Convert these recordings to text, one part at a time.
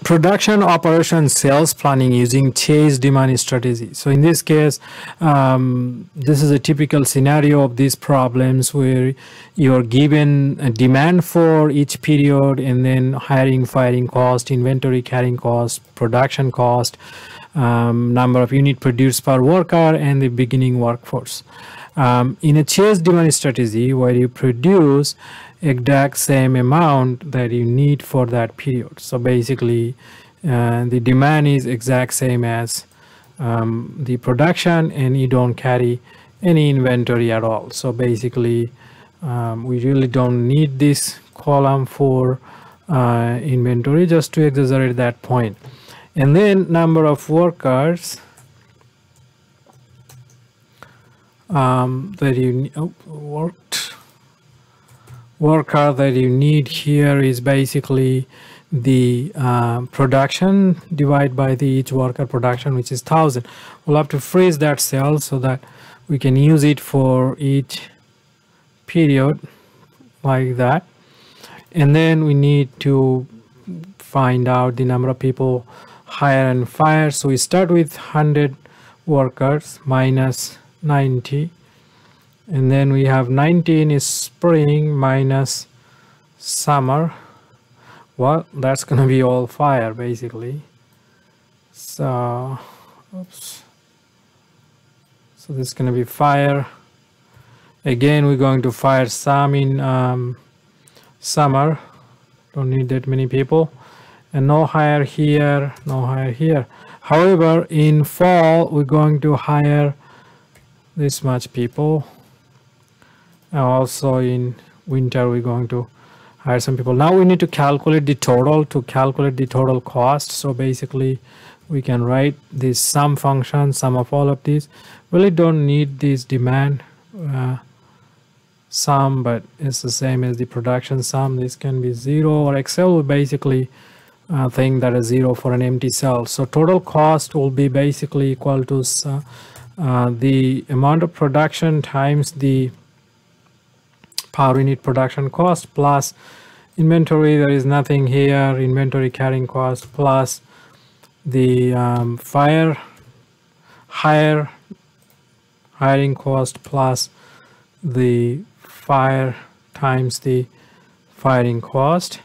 production operation sales planning using chase demand strategy. So in this case, this is a typical scenario of these problems where you're given a demand for each period, and then hiring, firing cost, inventory carrying cost, production cost, number of unit produced per worker, and the beginning workforce. In a chase demand strategy, where you produce exact same amount that you need for that period. So basically, the demand is exact same as the production, and you don't carry any inventory at all. So basically, we really don't need this column for inventory, just to exaggerate that point. And then number of workers that you worker that you need here is basically the production divided by the each worker production, which is 1000. We'll have to freeze that cell so that we can use it for each period like that. And then we need to find out the number of people hire and fire. So we start with 100 workers minus 90, and then we have 19 is spring minus summer. Well, that's gonna be all fire basically. So oops, so this is gonna be fire. Again, we're going to fire some in summer, don't need that many people, and no hire here, no hire here. However, in fall we're going to hire this much people, and also in winter we're going to hire some people. Now we need to calculate the total cost. So basically we can write this sum function, sum of all of these. Really don't need this demand sum, but it's the same as the production sum. This can be 0, or Excel will basically think that is 0 for an empty cell. So total cost will be basically equal to the amount of production times the per unit production cost plus inventory. There is nothing here, inventory carrying cost, plus the hiring cost, plus the fire times the firing cost.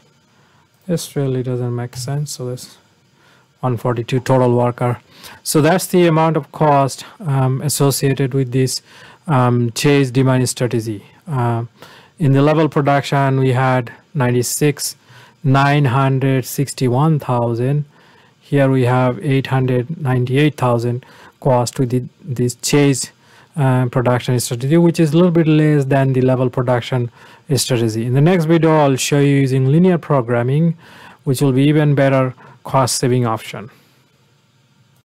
This really doesn't make sense. So this 142 total worker. So that's the amount of cost associated with this chase demand strategy. In the level production, we had 961,000. Here we have 898,000 cost with this chase production strategy, which is a little bit less than the level production strategy. In the next video, I'll show you using linear programming, which will be even better cost saving option.